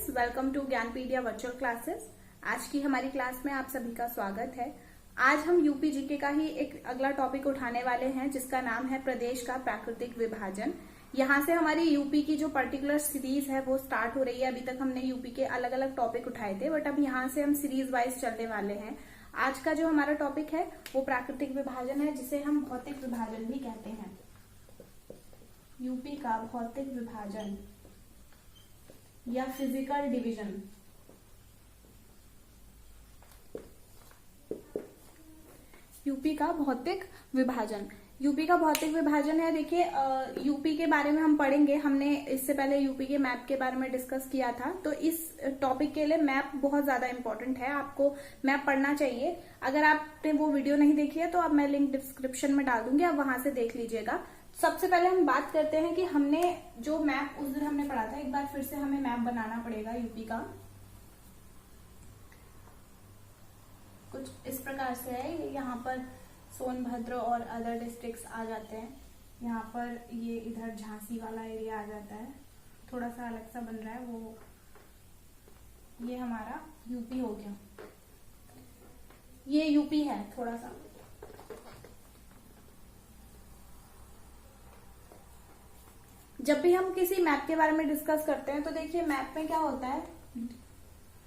Students, welcome to Gyanpedia virtual classes. आज की हमारी क्लास में आप सभी का स्वागत है। आज हम यूपी जीके का ही एक अगला टॉपिक उठाने वाले हैं जिसका नाम है प्रदेश का प्राकृतिक विभाजन। यहाँ से हमारी यूपी की जो पर्टिकुलर सीरीज है वो स्टार्ट हो रही है। अभी तक हमने यूपी के अलग अलग टॉपिक उठाए थे, बट अब यहाँ से हम सीरीज वाइज चलने वाले हैं। आज का जो हमारा टॉपिक है वो प्राकृतिक विभाजन है, जिसे हम भौतिक विभाजन भी कहते हैं। यूपी का भौतिक विभाजन या फिजिकल डिवीजन। यूपी का भौतिक विभाजन, यूपी का भौतिक विभाजन है। देखिए, यूपी के बारे में हम पढ़ेंगे। हमने इससे पहले यूपी के मैप के बारे में डिस्कस किया था, तो इस टॉपिक के लिए मैप बहुत ज्यादा इंपॉर्टेंट है। आपको मैप पढ़ना चाहिए। अगर आपने वो वीडियो नहीं देखी है तो अब मैं लिंक डिस्क्रिप्शन में डाल दूंगी, आप वहां से देख लीजिएगा। सबसे पहले हम बात करते हैं कि हमने जो मैप उस दिन हमने पढ़ा था, एक बार फिर से हमें मैप बनाना पड़ेगा यूपी का। कुछ इस प्रकार से है। यहाँ पर सोनभद्र और अदर डिस्ट्रिक्ट्स आ जाते हैं। यहाँ पर ये इधर झांसी वाला एरिया आ जाता है, थोड़ा सा अलग सा बन रहा है वो। ये हमारा यूपी हो गया, ये यूपी है थोड़ा सा। जब भी हम किसी मैप के बारे में डिस्कस करते हैं तो देखिए मैप में क्या होता है,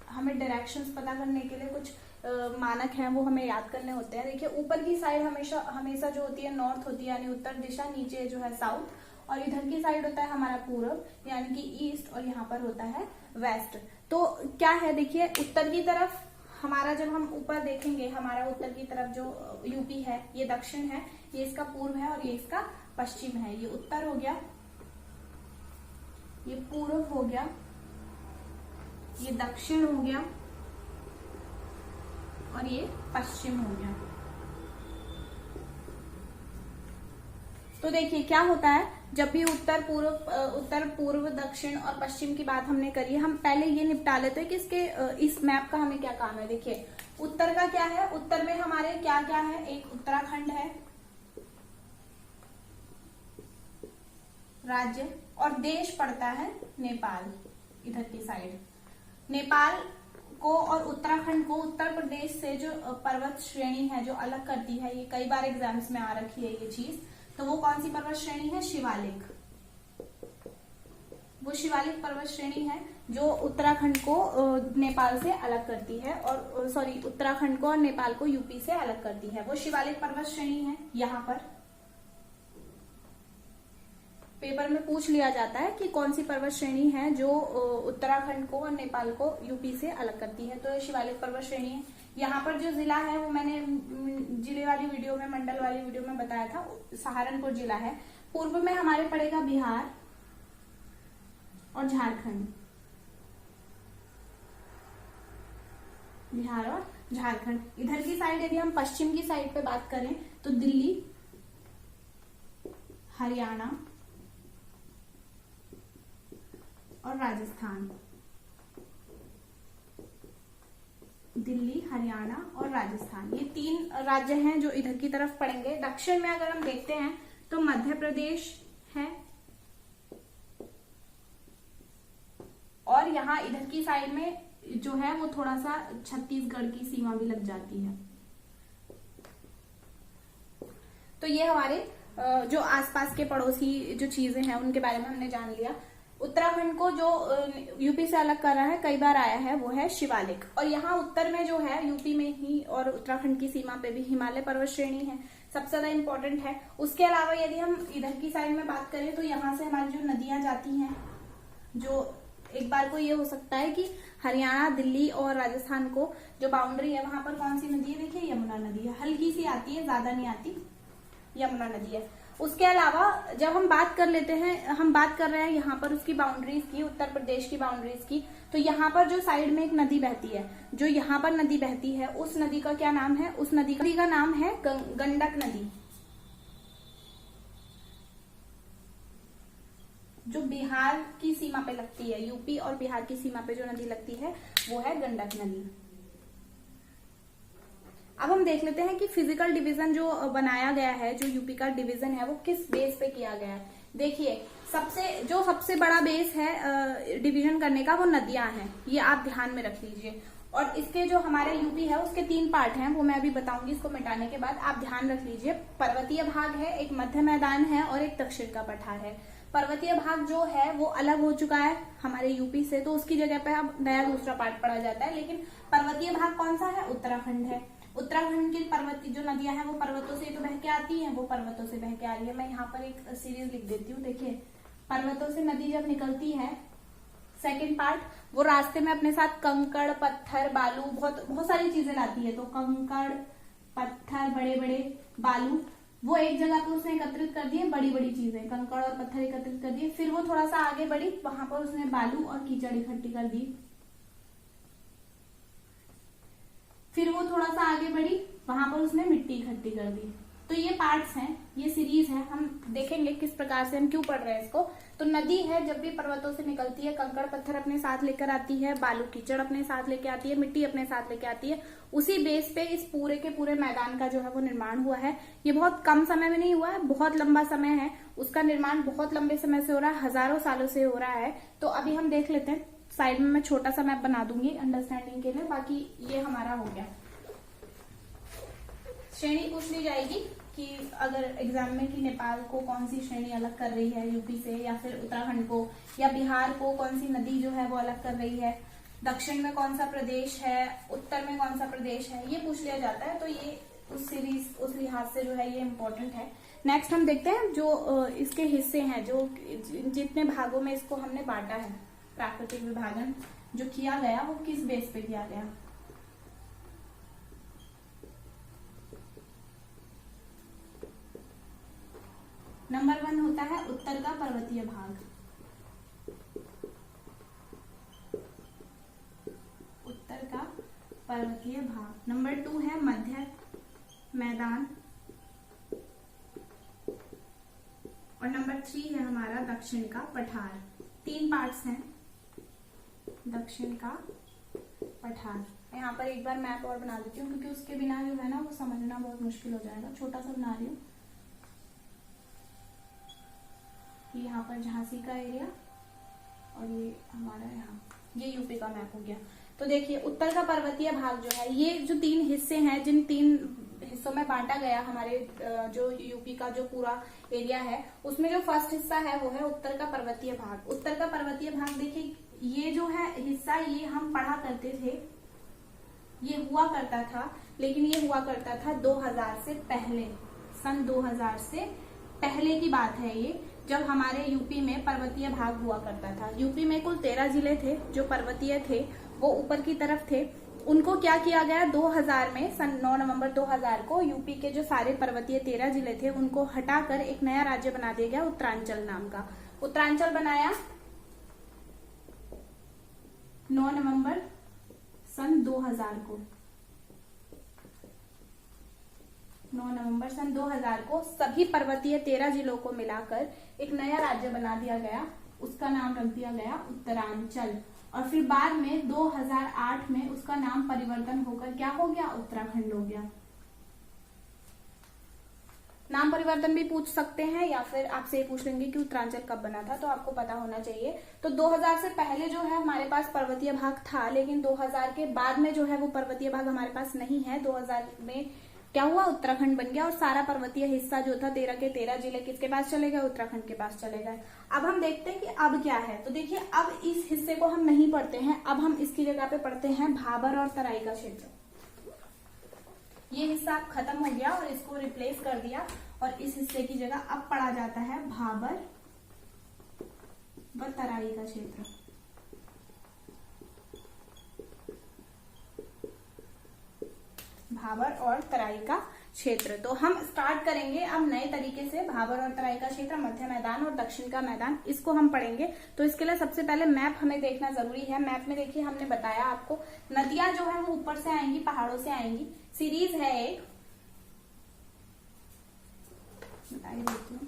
हमें डायरेक्शंस पता करने के लिए कुछ मानक हैं, वो हमें याद करने होते हैं। देखिए, ऊपर की साइड हमेशा जो होती है नॉर्थ होती है, यानी उत्तर दिशा, नीचे जो है साउथ, और इधर की साइड होता है हमारा पूर्व यानी कि ईस्ट, और यहाँ पर होता है वेस्ट। तो क्या है, देखिए उत्तर की तरफ हमारा, जब हम ऊपर देखेंगे, हमारा उत्तर की तरफ जो यूपी है ये दक्षिण है, ये इसका पूर्व है और ये इसका पश्चिम है। ये उत्तर हो गया, ये पूर्व हो गया, ये दक्षिण हो गया और ये पश्चिम हो गया। तो देखिए क्या होता है, जब भी उत्तर पूर्व दक्षिण और पश्चिम की बात हमने करी है, हम पहले ये निपटा लेते हैं कि इस मैप का हमें क्या काम है। देखिए उत्तर का क्या है, उत्तर में हमारे क्या क्या है, एक उत्तराखंड है राज्य, और देश पड़ता है नेपाल। इधर की साइड नेपाल को और उत्तराखंड को उत्तर प्रदेश से जो पर्वत श्रेणी है जो अलग करती है, ये कई बार एग्जाम्स में आ रखी है ये चीज। तो वो कौन सी पर्वत श्रेणी है, शिवालिक। वो शिवालिक पर्वत श्रेणी है जो उत्तराखंड को नेपाल से अलग करती है, और उत्तराखंड को और नेपाल को यूपी से अलग करती है। वो शिवालिक पर्वत श्रेणी है। यहाँ पर पेपर में पूछ लिया जाता है कि कौन सी पर्वत श्रेणी है जो उत्तराखंड को और नेपाल को यूपी से अलग करती है, तो ये शिवालिक पर्वत श्रेणी है। यहाँ पर जो जिला है वो मैंने जिले वाली वीडियो में, मंडल वाली वीडियो में बताया था, सहारनपुर जिला है। पूर्व में हमारे पड़ेगा बिहार और झारखंड, बिहार और झारखंड। इधर की साइड यदि हम पश्चिम की साइड पे बात करें तो दिल्ली, हरियाणा और राजस्थान। दिल्ली, हरियाणा और राजस्थान, ये तीन राज्य हैं जो इधर की तरफ पड़ेंगे। दक्षिण में अगर हम देखते हैं तो मध्य प्रदेश है, और यहाँ इधर की साइड में जो है वो थोड़ा सा छत्तीसगढ़ की सीमा भी लग जाती है। तो ये हमारे जो आसपास के पड़ोसी जो चीजें हैं उनके बारे में हमने जान लिया। उत्तराखंड को जो यूपी से अलग कर रहा है, कई बार आया है, वो है शिवालिक। और यहाँ उत्तर में जो है यूपी में ही और उत्तराखंड की सीमा पे भी हिमालय पर्वत श्रेणी है, सबसे ज्यादा इंपॉर्टेंट है। उसके अलावा यदि हम इधर की साइड में बात करें तो यहाँ से हमारी जो नदियां जाती हैं, जो एक बार को ये हो सकता है कि हरियाणा, दिल्ली और राजस्थान को जो बाउंड्री है वहां पर कौन सी नदी है, देखिए यमुना नदी है, हल्की सी आती है, ज्यादा नहीं आती, यमुना नदी है। उसके अलावा जब हम बात कर लेते हैं, हम बात कर रहे हैं यहाँ पर उसकी बाउंड्रीज की, उत्तर प्रदेश की बाउंड्रीज की, तो यहाँ पर जो साइड में एक नदी बहती है, जो यहाँ पर नदी बहती है, उस नदी का क्या नाम है, उस नदी का नाम है गंडक नदी। जो बिहार की सीमा पे लगती है, यूपी और बिहार की सीमा पे जो नदी लगती है वो है गंडक नदी। अब हम देख लेते हैं कि फिजिकल डिवीजन जो बनाया गया है, जो यूपी का डिवीजन है, वो किस बेस पे किया गया है। देखिए सबसे बड़ा बेस है डिवीजन करने का, वो नदियां हैं, ये आप ध्यान में रख लीजिए। और इसके जो हमारे यूपी है उसके 3 पार्ट हैं, वो मैं अभी बताऊंगी इसको मिटाने के बाद, आप ध्यान रख लीजिए। पर्वतीय भाग है, एक मध्य मैदान है और एक दक्षिण का पठार है। पर्वतीय भाग जो है वो अलग हो चुका है हमारे यूपी से, तो उसकी जगह पे अब नया दूसरा पार्ट पढ़ा जाता है। लेकिन पर्वतीय भाग कौन सा है? उत्तराखंड है। उत्तराखंड की पर्वतीय जो नदियां हैं वो पर्वतों से तो बह के आती हैं, वो पर्वतों से बह के आ रही है। मैं यहाँ पर एक सीरीज लिख देती हूँ। देखिए, पर्वतों से नदी जब निकलती है, सेकेंड पार्ट, वो रास्ते में अपने साथ कंकड़, पत्थर, बालू, बहुत सारी चीजें लाती है। तो कंकड़, पत्थर, बड़े बड़े बालू, वो एक जगह पे उसने एकत्रित कर दिए, बड़ी बड़ी चीजें, कंकड़ और पत्थर एकत्रित कर दिए। फिर वो थोड़ा सा आगे बढ़ी, वहां पर उसने बालू और कीचड़ इकट्ठी कर दी। फिर वो थोड़ा सा आगे बढ़ी, वहां पर उसने मिट्टी इकट्ठी कर दी। तो ये पार्ट्स हैं, ये सीरीज है, हम देखेंगे किस प्रकार से हम क्यों पढ़ रहे हैं इसको। तो नदी है, जब भी पर्वतों से निकलती है, कंकड़ पत्थर अपने साथ लेकर आती है, बालू कीचड़ अपने साथ लेके आती है, मिट्टी अपने साथ लेके आती है। उसी बेस पे इस पूरे के पूरे मैदान का जो है वो निर्माण हुआ है। ये बहुत कम समय में नहीं हुआ है, बहुत लंबा समय है, उसका निर्माण बहुत लंबे समय से हो रहा है, हजारों सालों से हो रहा है। तो अभी हम देख लेते हैं, साइड में मैं छोटा सा मैप बना दूंगी अंडरस्टैंडिंग के लिए। बाकी ये हमारा हो गया। श्रेणी पूछ ली जाएगी कि अगर एग्जाम में कि नेपाल को कौन सी श्रेणी अलग कर रही है यूपी से, या फिर उत्तराखंड को या बिहार को कौन सी नदी जो है वो अलग कर रही है, दक्षिण में कौन सा प्रदेश है, उत्तर में कौन सा प्रदेश है, ये पूछ लिया जाता है। तो ये उस सीरीज उस लिहाज से जो है ये इम्पोर्टेंट है। नेक्स्ट हम देखते हैं जो इसके हिस्से हैं, जो जितने भागों में इसको हमने बांटा है, प्राकृतिक विभाजन जो किया गया वो किस बेस पे किया गया। नंबर 1 होता है उत्तर का पर्वतीय भाग, उत्तर का पर्वतीय भाग। नंबर 2 है मध्य मैदान, और नंबर 3 है हमारा दक्षिण का पठार। 3 पार्ट्स हैं, दक्षिण का पठार। मैं यहाँ पर एक बार मैप और बना देती हूँ, क्योंकि उसके बिना जो है ना वो समझना बहुत मुश्किल हो जाएगा। छोटा सा बना रही हूँ। यहाँ पर झांसी का एरिया और ये हमारा यहाँ, ये यूपी का मैप हो गया। तो देखिए, उत्तर का पर्वतीय भाग जो है, ये जो 3 हिस्से हैं, जिन 3 हिस्सों में बांटा गया हमारे जो यूपी का जो पूरा एरिया है, उसमें जो फर्स्ट हिस्सा है वो है उत्तर का पर्वतीय भाग। उत्तर का पर्वतीय भाग, देखिए ये जो है हिस्सा, ये हम पढ़ा करते थे, ये हुआ करता था, लेकिन ये हुआ करता था 2000 से पहले, सन 2000 से पहले की बात है ये, जब हमारे यूपी में पर्वतीय भाग हुआ करता था। यूपी में कुल 13 जिले थे जो पर्वतीय थे, वो ऊपर की तरफ थे। उनको क्या किया गया 2000 में, सन 9 नवंबर 2000 को यूपी के जो सारे पर्वतीय 13 जिले थे उनको हटाकर एक नया राज्य बना दिया गया, उत्तरांचल नाम का। उत्तरांचल बनाया 9 नवंबर सन 2000 को। 9 नवंबर सन 2000 को सभी पर्वतीय 13 जिलों को मिलाकर एक नया राज्य बना दिया गया, उसका नाम रख दिया गया उत्तरांचल। और फिर बाद में 2008 में उसका नाम परिवर्तन होकर क्या हो गया, उत्तराखंड हो गया। नाम परिवर्तन भी पूछ सकते हैं, या फिर आपसे पूछ लेंगे कि उत्तरांचल कब बना था, तो आपको पता होना चाहिए। तो 2000 से पहले जो है हमारे पास पर्वतीय भाग था, लेकिन 2000 के बाद में जो है वो पर्वतीय भाग हमारे पास नहीं है। 2000 में क्या हुआ, उत्तराखंड बन गया, और सारा पर्वतीय हिस्सा जो था 13 के 13 जिले किसके पास चले गए, उत्तराखंड के पास चले गए। अब हम देखते हैं कि अब क्या है। तो देखिए, अब इस हिस्से को हम नहीं पढ़ते हैं, अब हम इसकी जगह पे पढ़ते हैं भाबर और तराई का क्षेत्र। ये हिस्सा अब खत्म हो गया और इसको रिप्लेस कर दिया, और इस हिस्से की जगह अब पढ़ा जाता है भाबर व तराई का क्षेत्र। भाबर और तराई का क्षेत्र। तो हम स्टार्ट करेंगे अब नए तरीके से, भाबर और तराई का क्षेत्र, मध्य मैदान और दक्षिण का मैदान, इसको हम पढ़ेंगे। तो इसके लिए सबसे पहले मैप हमें देखना जरूरी है। मैप में देखिए, हमने बताया आपको, नदियां जो है वो ऊपर से आएंगी, पहाड़ों से आएंगी। सीरीज है एक, बताइए देखिए,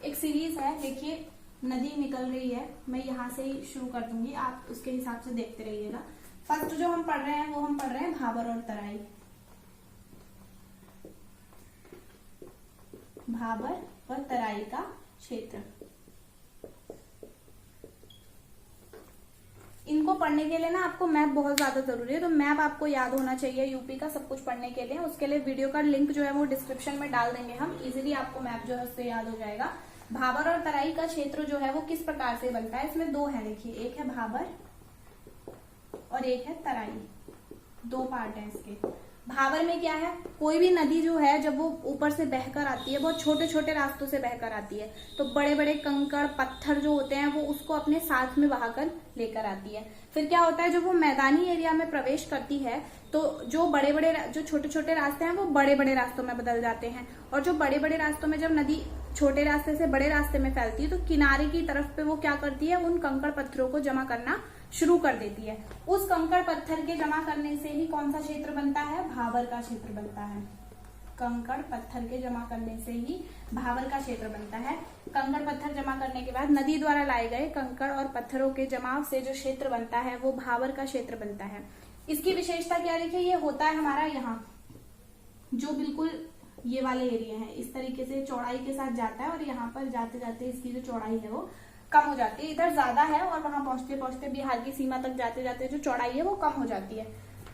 एक सीरीज है। देखिए, नदी निकल रही है, मैं यहाँ से ही शुरू कर दूंगी, आप उसके हिसाब से देखते रहिएगा। फर्स्ट जो हम पढ़ रहे हैं वो हम पढ़ रहे हैं भाबर और तराई। भाबर और तराई का क्षेत्र। इनको पढ़ने के लिए ना आपको मैप बहुत ज्यादा जरूरी है, तो मैप आपको याद होना चाहिए यूपी का सब कुछ पढ़ने के लिए। उसके लिए वीडियो का लिंक जो है वो डिस्क्रिप्शन में डाल देंगे हम, इजीली आपको मैप जो है उससे याद हो जाएगा। भाबर और तराई का क्षेत्र जो है वो किस प्रकार से बनता है, इसमें दो है, देखिए एक है भाबर और एक है तराई, दो पार्ट है इसके। भाबर में क्या है, कोई भी नदी जो है जब वो ऊपर से बहकर आती है, बहुत छोटे छोटे रास्तों से बहकर आती है, तो बड़े बड़े कंकड़ पत्थर जो होते हैं वो उसको अपने साथ में बहाकर लेकर आती है। फिर क्या होता है, जब वो मैदानी एरिया में प्रवेश करती है तो जो बड़े बड़े जो छोटे छोटे रास्ते हैं वो बड़े बड़े रास्तों में बदल जाते हैं, और जो बड़े बड़े रास्तों में जब नदी छोटे रास्ते से बड़े रास्ते में फैलती है तो किनारे की तरफ पे वो क्या करती है, उन कंकड़ पत्थरों को जमा करना शुरू कर देती है। उस कंकड़ पत्थर के जमा करने से ही कौन सा क्षेत्र बनता है, भाबर का क्षेत्र बनता है। कंकड़ पत्थर के जमा करने से ही भाबर का क्षेत्र बनता है। कंकड़ पत्थर जमा करने के बाद नदी द्वारा लाए गए कंकड़ और पत्थरों के जमाव से जो क्षेत्र बनता है वो भाबर का क्षेत्र बनता है। इसकी विशेषता क्या देखिए, ये होता है हमारा यहाँ जो बिल्कुल ये वाले एरिया है, इस तरीके से चौड़ाई के साथ जाता है और यहाँ पर जाते जाते इसकी जो चौड़ाई है वो कम हो जाती है। इधर ज्यादा है और वहां पहुंचते पहुंचते बिहार की सीमा तक जाते जाते जो चौड़ाई है वो कम हो जाती है।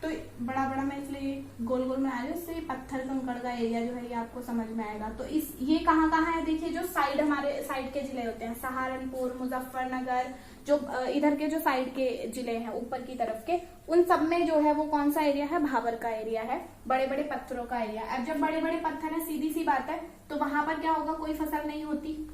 तो बड़ा बड़ा मैं इसलिए गोल गोल में आ रही हूँ, इससे पत्थर कंकड़ का एरिया जो है ये आपको समझ में आएगा। तो इस ये कहाँ कहाँ है देखिए, जो साइड हमारे साइड के जिले होते हैं, सहारनपुर, मुजफ्फरनगर, जो इधर के जो साइड के जिले हैं ऊपर की तरफ के, उन सब में जो है वो कौन सा एरिया है, भाबर का एरिया है, बड़े बड़े पत्थरों का एरिया। अब जब बड़े बड़े पत्थर है, सीधी सी बात है, तो वहां पर क्या होगा, कोई फसल नहीं होती,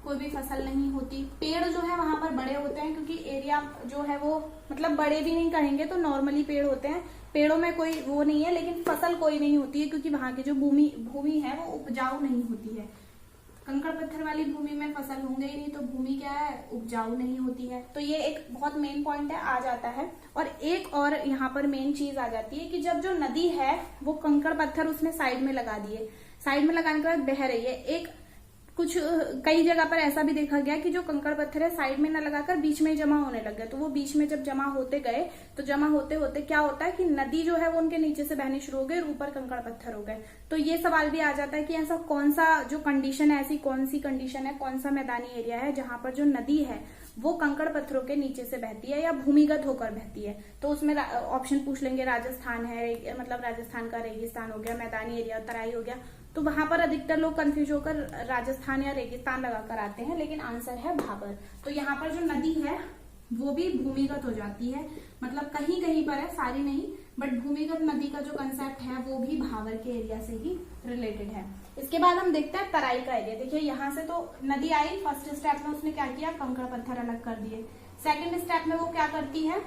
कोई भी फसल नहीं होती। पेड़ जो है वहां पर बड़े होते हैं, क्योंकि एरिया जो है वो मतलब बड़े भी नहीं कहेंगे तो नॉर्मली पेड़ होते हैं, पेड़ों में कोई वो नहीं है, लेकिन फसल कोई नहीं होती है क्योंकि वहां की जो भूमि है वो उपजाऊ नहीं होती है। कंकड़ पत्थर वाली भूमि में फसल होंगे ही नहीं, तो भूमि क्या है, उपजाऊ नहीं होती है। तो ये एक बहुत मेन पॉइंट है, आ जाता है। और एक और यहाँ पर मेन चीज आ जाती है कि जब जो नदी है वो कंकड़ पत्थर उसने साइड में लगा दिए, साइड में लगाने के बाद बह रही है, एक कुछ कई जगह पर ऐसा भी देखा गया कि जो कंकड़ पत्थर है साइड में न लगाकर बीच में जमा होने लग गए। तो वो बीच में जब जमा होते गए तो जमा होते होते क्या होता है कि नदी जो है वो उनके नीचे से बहनी शुरू हो गई और ऊपर कंकड़ पत्थर हो गए। तो ये सवाल भी आ जाता है कि ऐसा कौन सा जो कंडीशन है, ऐसी कौन सी कंडीशन है, कौन सा मैदानी एरिया है जहां पर जो नदी है वो कंकड़ पत्थरों के नीचे से बहती है या भूमिगत होकर बहती है। तो उसमें ऑप्शन पूछ लेंगे, राजस्थान है, मतलब राजस्थान का रेगिस्तान हो गया, मैदानी एरिया तराई हो गया। तो वहां पर अधिकतर लोग कंफ्यूज होकर राजस्थान या रेगिस्तान लगाकर आते हैं, लेकिन आंसर है भाबर। तो यहाँ पर जो नदी है वो भी भूमिगत हो जाती है, मतलब कहीं कहीं पर है, सारी नहीं, बट भूमिगत नदी का जो कंसेप्ट है वो भी भाबर के एरिया से ही रिलेटेड है। इसके बाद हम देखते हैं तराई का एरिया। देखिए यहाँ से तो नदी आई, फर्स्ट स्टेप में उसने क्या किया, कंकड़ पत्थर अलग कर दिए। सेकंड स्टेप में वो क्या करती है,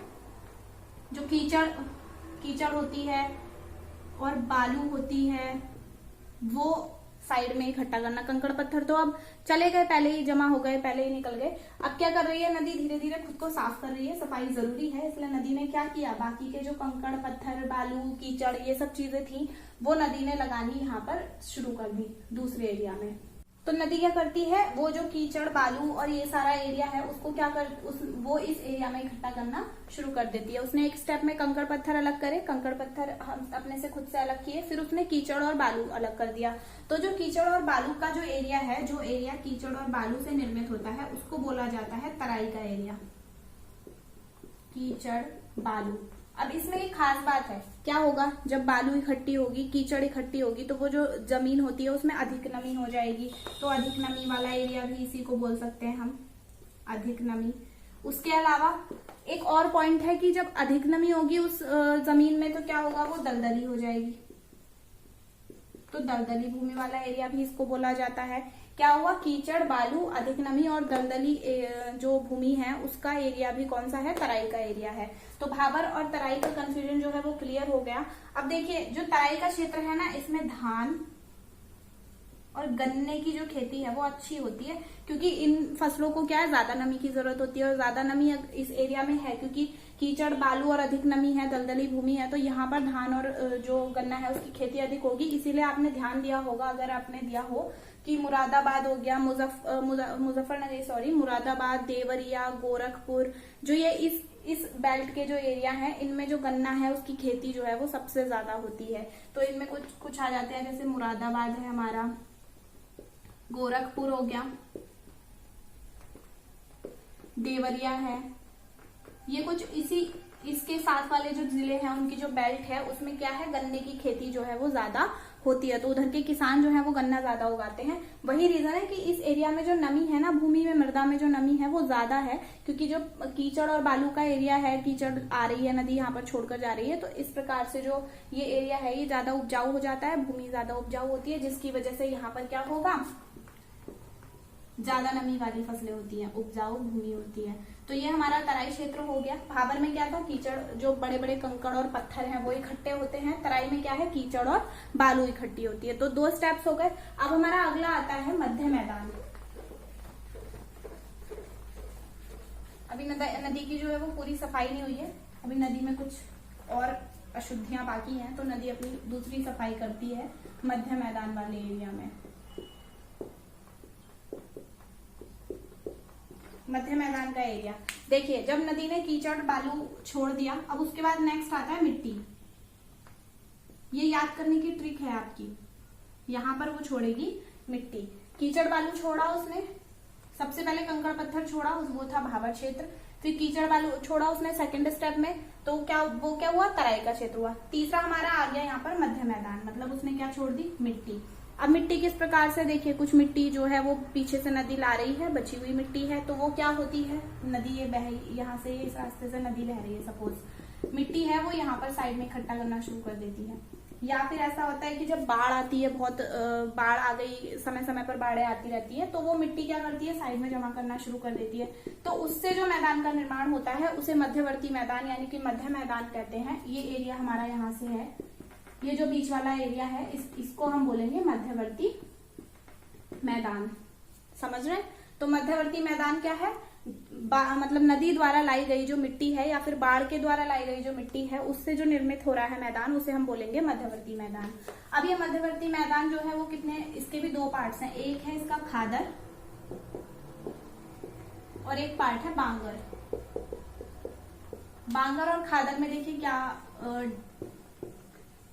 जो कीचड़ होती है और बालू होती है वो साइड में इकट्ठा करना। कंकड़ पत्थर तो अब चले गए, पहले ही जमा हो गए, पहले ही निकल गए। अब क्या कर रही है नदी, धीरे धीरे खुद को साफ कर रही है, सफाई जरूरी है, इसलिए नदी ने क्या किया, बाकी के जो कंकड़ पत्थर बालू कीचड़ ये सब चीजें थी वो नदी ने लगानी यहाँ पर शुरू कर दी दूसरे एरिया में। तो नदी क्या करती है, वो जो कीचड़ बालू और ये सारा एरिया है उसको क्या वो इस एरिया में इकट्ठा करना शुरू कर देती है। उसने एक स्टेप में कंकड़ पत्थर अलग करे, कंकड़ पत्थर हम अपने से खुद से अलग किए, फिर उसने कीचड़ और बालू अलग कर दिया। तो जो कीचड़ और बालू का जो एरिया है, जो एरिया कीचड़ और बालू से निर्मित होता है उसको बोला जाता है तराई का एरिया, कीचड़ बालू। अब इसमें एक खास बात है, क्या होगा, जब बालू इकट्ठी होगी, कीचड़ इकट्ठी होगी, तो वो जो जमीन होती है उसमें अधिक नमी हो जाएगी। तो अधिक नमी वाला एरिया भी इसी को बोल सकते हैं हम, अधिक नमी। उसके अलावा एक और पॉइंट है कि जब अधिक नमी होगी उस जमीन में तो क्या होगा, वो दलदली हो जाएगी। तो दलदली भूमि वाला एरिया भी इसको बोला जाता है। क्या हुआ, कीचड़ बालू अधिक नमी और दलदली जो भूमि है उसका एरिया भी कौन सा है, तराई का एरिया है। तो भाबर और तराई का कंफ्यूजन जो है वो क्लियर हो गया। अब देखिए जो तराई का क्षेत्र है ना, इसमें धान, और गन्ने की जो खेती है वो अच्छी होती है, क्योंकि इन फसलों को क्या है, ज्यादा नमी की जरूरत होती है, और ज्यादा नमी इस एरिया में है क्योंकि कीचड़ बालू और अधिक नमी है, दलदली भूमि है, तो यहाँ पर धान और जो गन्ना है उसकी खेती अधिक होगी। इसीलिए आपने ध्यान दिया होगा, अगर आपने दिया हो, कि मुरादाबाद हो गया, मुजफ्फरनगर, सॉरी, मुरादाबाद, देवरिया, गोरखपुर, जो ये इस बेल्ट के जो एरिया है, इनमें जो गन्ना है उसकी खेती जो है वो सबसे ज्यादा होती है। तो इनमें कुछ आ जाते हैं, जैसे मुरादाबाद है हमारा, गोरखपुर हो गया, देवरिया है, ये कुछ इसके साथ वाले जो जिले हैं उनकी जो बेल्ट है उसमें क्या है, गन्ने की खेती जो है वो ज्यादा होती है, तो उधर के किसान जो है वो गन्ना ज्यादा उगाते हैं। वही रीजन है कि इस एरिया में जो नमी है ना, भूमि में, मृदा में जो नमी है वो ज्यादा है, क्योंकि जो कीचड़ और बालू का एरिया है, कीचड़ आ रही है, नदी यहाँ पर छोड़कर जा रही है, तो इस प्रकार से जो ये एरिया है ये ज्यादा उपजाऊ हो जाता है, भूमि ज्यादा उपजाऊ होती है, जिसकी वजह से यहाँ पर क्या होगा, ज्यादा नमी वाली फसलें होती हैं, उपजाऊ भूमि होती है। तो ये हमारा तराई क्षेत्र हो गया। भाबर में क्या था, कीचड़, जो बड़े बड़े कंकड़ और पत्थर हैं वो इकट्ठे होते हैं, तराई में क्या है, कीचड़ और बालू इकट्ठी होती है। तो 2 स्टेप्स हो गए। अब हमारा अगला आता है मध्य मैदान। अभी नदी की जो है वो पूरी सफाई नहीं हुई है, अभी नदी में कुछ और अशुद्धियां बाकी हैं, तो नदी अपनी दूसरी सफाई करती है मध्य मैदान वाले एरिया में। मध्य मैदान का एरिया देखिए, जब नदी ने कीचड़ बालू छोड़ दिया, अब उसके बाद नेक्स्ट आता है मिट्टी। ये याद करने की ट्रिक है आपकी, यहाँ पर वो छोड़ेगी मिट्टी। कीचड़ बालू छोड़ा उसने, सबसे पहले कंकड़ पत्थर छोड़ा, वो था भाबर क्षेत्र, फिर कीचड़ बालू छोड़ा उसने सेकंड स्टेप में, तो क्या हुआ, तराई का क्षेत्र हुआ। तीसरा हमारा आ गया यहाँ पर मध्य मैदान, मतलब उसने क्या छोड़ दी, मिट्टी। अब मिट्टी किस प्रकार से, देखिए, कुछ मिट्टी जो है वो पीछे से नदी ला रही है, बची हुई मिट्टी है, तो वो क्या होती है, नदी ये यहाँ से इस रास्ते से नदी बह रही है, सपोज मिट्टी है वो यहाँ पर साइड में इकट्ठा करना शुरू कर देती है। या फिर ऐसा होता है कि जब बाढ़ आती है, बहुत बाढ़ आ गई, समय समय पर बाढ़ें आती रहती है, तो वो मिट्टी क्या करती है, साइड में जमा करना शुरू कर देती है। तो उससे जो मैदान का निर्माण होता है उसे मध्यवर्ती मैदान यानी कि मध्य मैदान कहते हैं। ये एरिया हमारा यहाँ से है, ये जो बीच वाला एरिया है इसको हम बोलेंगे मध्यवर्ती मैदान। समझ रहे हैं? तो मध्यवर्ती मैदान क्या है, मतलब नदी द्वारा लाई गई जो मिट्टी है या फिर बाढ़ के द्वारा लाई गई जो मिट्टी है उससे जो निर्मित हो रहा है मैदान, उसे हम बोलेंगे मध्यवर्ती मैदान। अब ये मध्यवर्ती मैदान जो है वो इसके भी 2 पार्ट्स हैं, एक है इसका खादर और एक पार्ट है बांगर। बांगर और खादर में देखिए क्या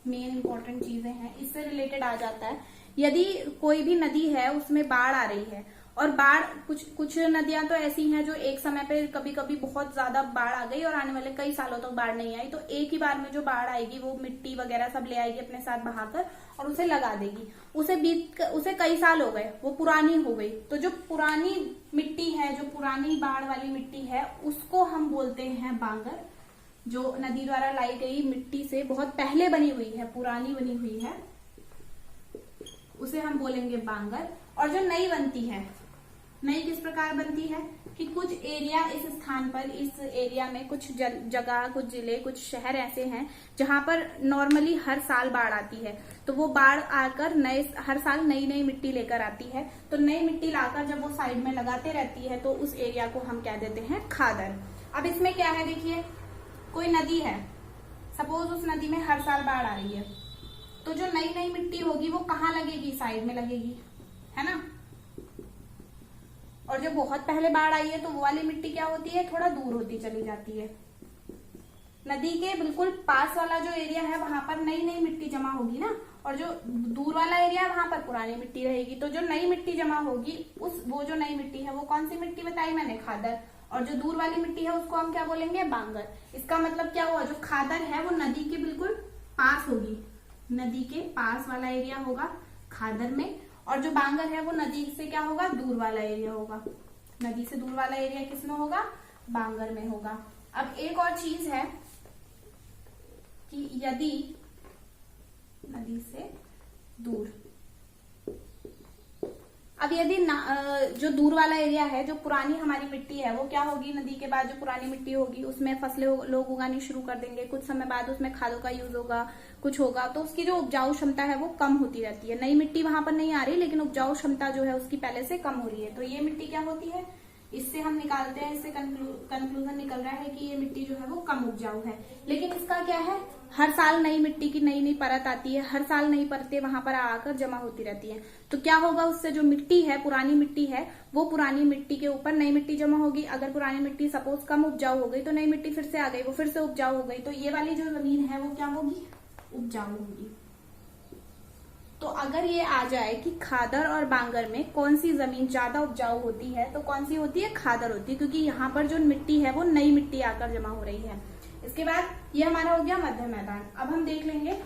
मेन इंपॉर्टेंट चीजें हैं, इससे रिलेटेड आ जाता है। यदि कोई भी नदी है उसमें बाढ़ आ रही है, और बाढ़ कुछ नदियां तो ऐसी हैं जो एक समय पे कभी कभी बहुत ज्यादा बाढ़ आ गई और आने वाले कई सालों तक बाढ़ नहीं आई, तो एक ही बार में जो बाढ़ आएगी वो मिट्टी वगैरह सब ले आएगी अपने साथ बहाकर और उसे लगा देगी। उसे कई साल हो गए, वो पुरानी हो गई, तो जो पुरानी मिट्टी है, जो पुरानी बाढ़ वाली मिट्टी है, उसको हम बोलते हैं बांगर। जो नदी द्वारा लाई गई मिट्टी से बहुत पहले बनी हुई है, पुरानी बनी हुई है, उसे हम बोलेंगे बांगर। और जो नई बनती है, नई किस प्रकार बनती है कि कुछ एरिया इस स्थान पर, इस एरिया में कुछ जगह, कुछ जिले, कुछ शहर ऐसे हैं जहां पर नॉर्मली हर साल बाढ़ आती है, तो वो बाढ़ आकर हर साल नई नई मिट्टी लेकर आती है। तो नई मिट्टी लाकर जब वो साइड में लगाते रहती है तो उस एरिया को हम क्या देते हैं, खादर। अब इसमें क्या है, देखिए, कोई नदी है, सपोज उस नदी में हर साल बाढ़ आ रही है, तो जो नई नई मिट्टी होगी वो कहाँ लगेगी, साइड में लगेगी, है ना। और जो बहुत पहले बाढ़ आई है तो वो वाली मिट्टी क्या होती है, थोड़ा दूर होती चली जाती है। नदी के बिल्कुल पास वाला जो एरिया है वहां पर नई नई मिट्टी जमा होगी ना, और जो दूर वाला एरिया है वहां पर पुरानी मिट्टी रहेगी। तो जो नई मिट्टी जमा होगी वो जो नई मिट्टी है वो कौन सी मिट्टी बताई मैंने, खादर। और जो दूर वाली मिट्टी है उसको हम क्या बोलेंगे, बांगर। इसका मतलब क्या हुआ, जो खादर है वो नदी के बिल्कुल पास होगी, नदी के पास वाला एरिया होगा खादर में, और जो बांगर है वो नदी से क्या होगा, दूर वाला एरिया होगा। नदी से दूर वाला एरिया किसमें होगा, बांगर में होगा। अब एक और चीज है कि यदि नदी से दूर, अब यदि जो दूर वाला एरिया है, जो पुरानी हमारी मिट्टी है, वो क्या होगी, नदी के बाद जो पुरानी मिट्टी होगी उसमें फसलें लोग उगानी शुरू कर देंगे। कुछ समय बाद उसमें खादों का यूज होगा, कुछ होगा, तो उसकी जो उपजाऊ क्षमता है वो कम होती रहती है। नई मिट्टी वहां पर नहीं आ रही, लेकिन उपजाऊ क्षमता जो है उसकी पहले से कम हो रही है। तो ये मिट्टी क्या होती है, इससे हम निकालते हैं, इससे कंक्लूजन निकल रहा है कि ये मिट्टी जो है वो कम उपजाऊ है। लेकिन इसका क्या है, हर साल नई मिट्टी की नई नई परत आती है, हर साल नई परतें वहां पर आकर जमा होती रहती हैं। तो क्या होगा, उससे जो मिट्टी है, पुरानी मिट्टी है, वो पुरानी मिट्टी के ऊपर नई मिट्टी जमा होगी। अगर पुरानी मिट्टी सपोज कम उपजाऊ हो गई तो नई मिट्टी फिर से आ गई, वो फिर से उपजाऊ हो गई। तो ये वाली जो जमीन है वो क्या होगी, उपजाऊ होगी। तो अगर ये आ जाए कि खादर और बांगर में कौन सी जमीन ज्यादा उपजाऊ होती है, तो कौन सी होती है, खादर होती है, क्योंकि यहाँ पर जो मिट्टी है वो नई मिट्टी आकर जमा हो रही है। इसके बाद ये हमारा हो गया मध्य मैदान। अब हम देख लेंगे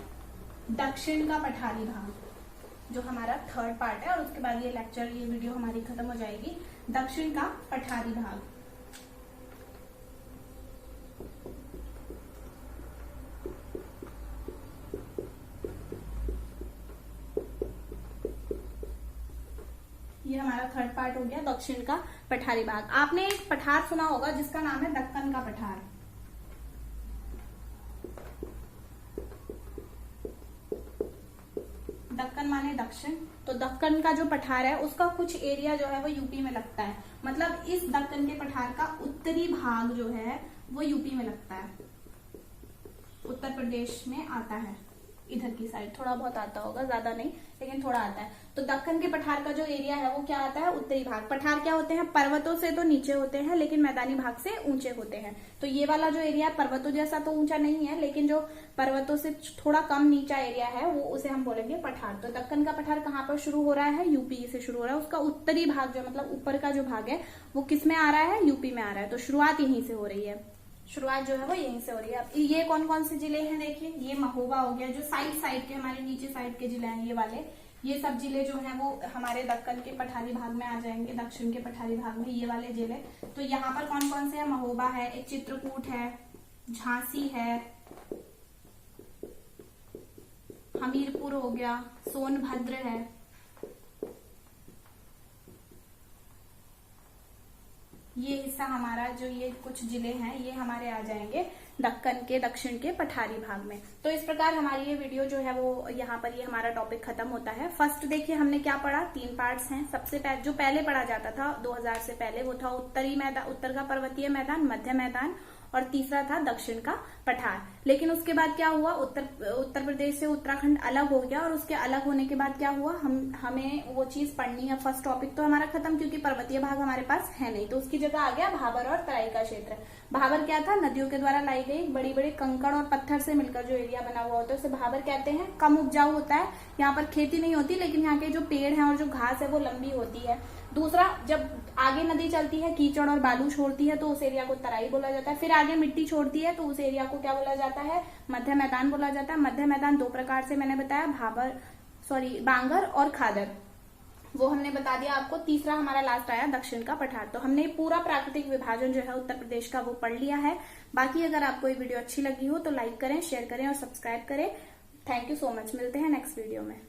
दक्षिण का पठारी भाग, जो हमारा थर्ड पार्ट है, और उसके बाद ये लेक्चर, ये वीडियो हमारी खत्म हो जाएगी। दक्षिण का पठारी भाग, ये हमारा थर्ड पार्ट हो गया, दक्षिण का पठारी भाग। आपने एक पठार सुना होगा जिसका नाम है दक्कन का पठार। दक्कन माने दक्षिण, तो दक्कन का जो पठार है उसका कुछ एरिया जो है वो यूपी में लगता है। मतलब इस दक्कन के पठार का उत्तरी भाग जो है वो यूपी में लगता है, उत्तर प्रदेश में आता है। इधर की साइड थोड़ा बहुत आता होगा, ज्यादा नहीं, लेकिन थोड़ा आता है। तो दक्कन के पठार का जो एरिया है वो क्या आता है, उत्तरी भाग। पठार क्या होते हैं, पर्वतों से तो नीचे होते हैं, लेकिन मैदानी भाग से ऊंचे होते हैं। तो ये वाला जो एरिया पर्वतों जैसा तो ऊंचा नहीं है, लेकिन जो पर्वतों से थोड़ा कम नीचा एरिया है वो उसे हम बोलेंगे पठार। तो दक्कन का पठार कहाँ पर शुरू हो रहा है, यूपी से शुरू हो रहा है। उसका उत्तरी भाग जो मतलब ऊपर का जो भाग है वो किस में आ रहा है, यूपी में आ रहा है। तो शुरुआत यहीं से हो रही है, शुरुआत जो है वो यहीं से हो रही है। अब ये कौन कौन से जिले हैं, देखिए, ये महोबा हो गया, जो साइड के हमारे नीचे साइड के जिले हैं ये वाले, ये सब जिले जो हैं वो हमारे दक्कन के पठारी भाग में आ जाएंगे, दक्षिण के पठारी भाग में ये वाले जिले। तो यहाँ पर कौन कौन से है, महोबा है, एक चित्रकूट है, झांसी है, हमीरपुर हो गया, सोनभद्र है, ये हिस्सा हमारा, जो ये कुछ जिले हैं ये हमारे आ जाएंगे दक्कन के दक्षिण के पठारी भाग में। तो इस प्रकार हमारी ये वीडियो जो है वो यहाँ पर ये हमारा टॉपिक खत्म होता है। फर्स्ट देखिए हमने क्या पढ़ा, 3 पार्ट्स हैं। सबसे पहले जो पहले पढ़ा जाता था 2000 से पहले वो था उत्तरी मैदान, उत्तर का पर्वतीय मैदान, मध्य मैदान, और तीसरा था दक्षिण का पठार। लेकिन उसके बाद क्या हुआ, उत्तर प्रदेश से उत्तराखंड अलग हो गया, और उसके अलग होने के बाद क्या हुआ, हमें वो चीज पढ़नी है। फर्स्ट टॉपिक तो हमारा खत्म, क्योंकि पर्वतीय भाग हमारे पास है नहीं। तो उसकी जगह आ गया भाबर और तराई का क्षेत्र। भाबर क्या था, नदियों के द्वारा लाई गई बड़ी बड़ी कंकड़ और पत्थर से मिलकर जो एरिया बना हुआ होता है उसे भाबर कहते हैं। कम उपजाऊ होता है, यहाँ पर खेती नहीं होती, लेकिन यहाँ के जो पेड़ हैं और जो घास है वो लंबी होती है। दूसरा, जब आगे नदी चलती है, कीचड़ और बालू छोड़ती है, तो उस एरिया को तराई बोला जाता है। फिर आगे मिट्टी छोड़ती है तो उस एरिया को क्या बोला जाता है, मध्य मैदान बोला जाता है। मध्य मैदान 2 प्रकार से मैंने बताया, बांगर और खादर, वो हमने बता दिया आपको। तीसरा हमारा लास्ट आया दक्षिण का पठार। तो हमने पूरा प्राकृतिक विभाजन जो है उत्तर प्रदेश का वो पढ़ लिया है। बाकी अगर आपको ये वीडियो अच्छी लगी हो तो लाइक करें, शेयर करें और सब्सक्राइब करें। थैंक यू सो मच, मिलते हैं नेक्स्ट वीडियो में।